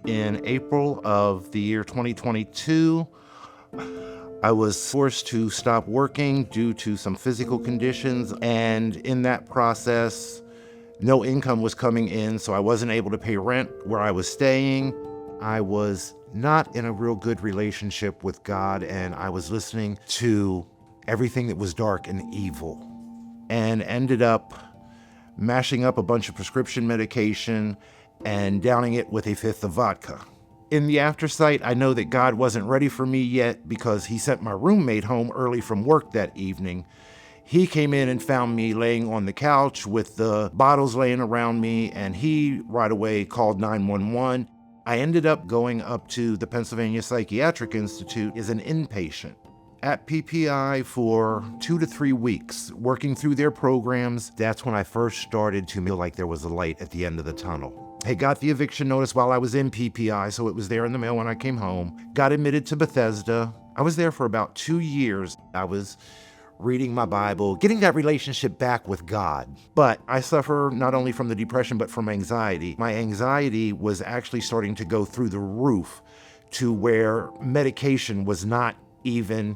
In April of the year 2022, I was forced to stop working due to some physical conditions, and in that process, no income was coming in, so I wasn't able to pay rent where I was staying. I was not in a real good relationship with God, and I was listening to everything that was dark and evil, and ended up mashing up a bunch of prescription medication and downing it with a fifth of vodka. In the aftersight, I know that God wasn't ready for me yet because he sent my roommate home early from work that evening. He came in and found me laying on the couch with the bottles laying around me, and he right away called 911. I ended up going up to the Pennsylvania Psychiatric Institute as an inpatient at PPI for 2 to 3 weeks, working through their programs. That's when I first started to feel like there was a light at the end of the tunnel. I got the eviction notice while I was in PPI, so it was there in the mail when I came home. Got admitted to Bethesda. I was there for about 2 years. I was reading my Bible, getting that relationship back with God. But I suffer not only from the depression, but from anxiety. My anxiety was actually starting to go through the roof to where medication was not even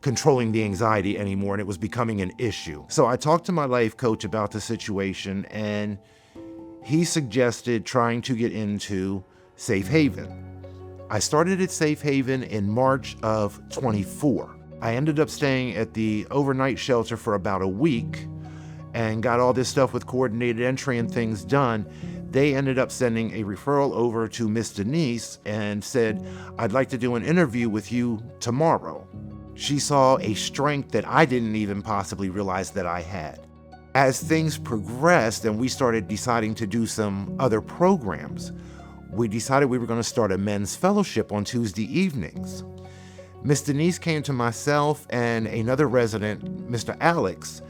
controlling the anxiety anymore, and it was becoming an issue. So I talked to my life coach about the situation, and he suggested trying to get into Safe Haven. I started at Safe Haven in March of 24. I ended up staying at the overnight shelter for about a week and got all this stuff with coordinated entry and things done. They ended up sending a referral over to Miss Denise and said, "I'd like to do an interview with you tomorrow." She saw a strength that I didn't even possibly realize that I had. As things progressed and we started deciding to do some other programs, we decided we were going to start a men's fellowship on Tuesday evenings. Miss Denise came to myself and another resident, Mr. Alex,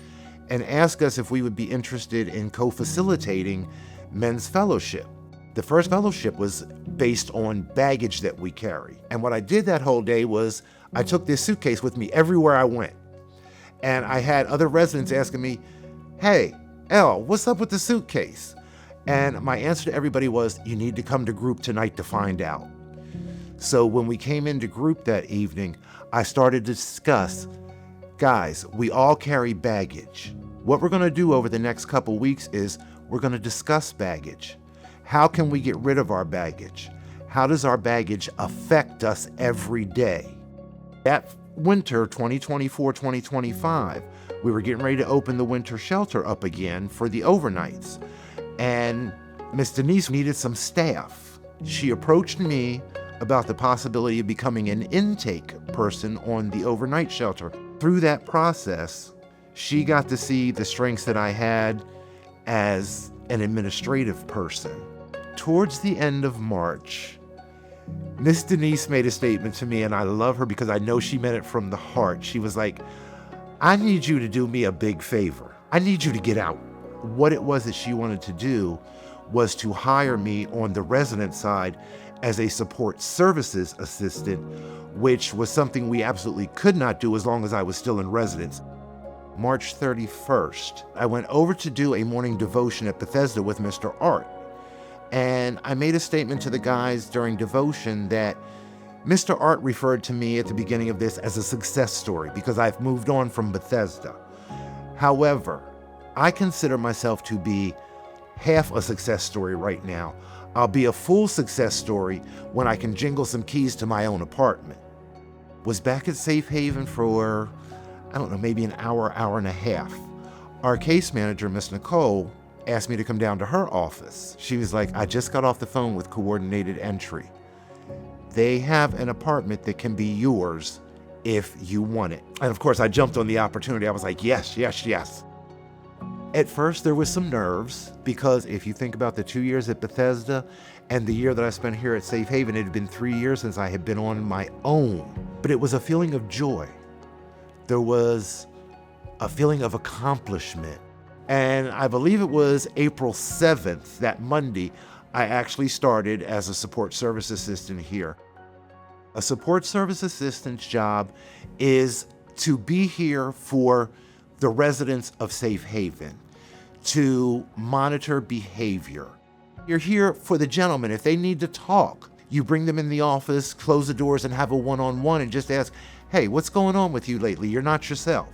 and asked us if we would be interested in co-facilitating men's fellowship. The first fellowship was based on baggage that we carry. And what I did that whole day was I took this suitcase with me everywhere I went. And I had other residents asking me, "Hey, Elle, what's up with the suitcase?" And my answer to everybody was, "You need to come to group tonight to find out." So when we came into group that evening, I started to discuss, guys, we all carry baggage. What we're gonna do over the next couple weeks is we're gonna discuss baggage. How can we get rid of our baggage? How does our baggage affect us every day? That winter, 2024-2025, we were getting ready to open the winter shelter up again for the overnights. And Miss Denise needed some staff. She approached me about the possibility of becoming an intake person on the overnight shelter. Through that process, she got to see the strengths that I had as an administrative person. Towards the end of March, Miss Denise made a statement to me, and I love her because I know she meant it from the heart. She was like, "I need you to do me a big favor. I need you to get out." What it was that she wanted to do was to hire me on the resident side as a support services assistant, which was something we absolutely could not do as long as I was still in residence. March 31st, I went over to do a morning devotion at Bethesda with Mr. Art. And I made a statement to the guys during devotion that Mr. Art referred to me at the beginning of this as a success story because I've moved on from Bethesda. However, I consider myself to be half a success story right now. I'll be a full success story when I can jingle some keys to my own apartment. Was back at Safe Haven for, I don't know, maybe an hour, hour and a half. Our case manager, Miss Nicole, asked me to come down to her office. She was like, "I just got off the phone with coordinated entry. They have an apartment that can be yours if you want it." And of course, I jumped on the opportunity. I was like, yes, yes, yes. At first, there was some nerves because if you think about the 2 years at Bethesda and the year that I spent here at Safe Haven, it had been 3 years since I had been on my own. But it was a feeling of joy. There was a feeling of accomplishment. And I believe it was April 7th, that Monday, I actually started as a support service assistant here. A support service assistant's job is to be here for the residents of Safe Haven, to monitor behavior. You're here for the gentlemen. If they need to talk, You bring them in the office, close the doors, and have a one-on-one and just ask, hey, what's going on with you lately? You're not yourself.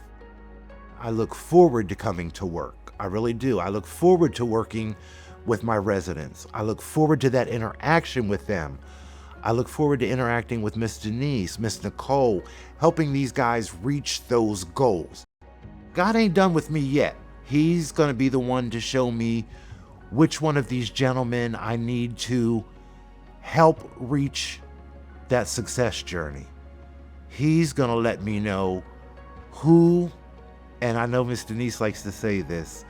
I look forward to coming to work. I really do. I look forward to working with my residents. I look forward to that interaction with them. I look forward to interacting with Miss Denise, Miss Nicole, helping these guys reach those goals. God ain't done with me yet. He's going to be the one to show me which one of these gentlemen I need to help reach that success journey. He's going to let me know who, and I know Miss Denise likes to say this,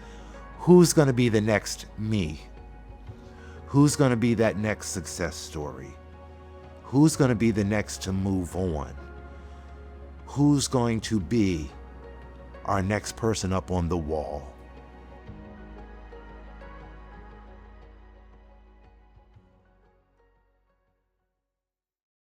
who's going to be the next me? Who's going to be that next success story? Who's going to be the next to move on? Who's going to be our next person up on the wall?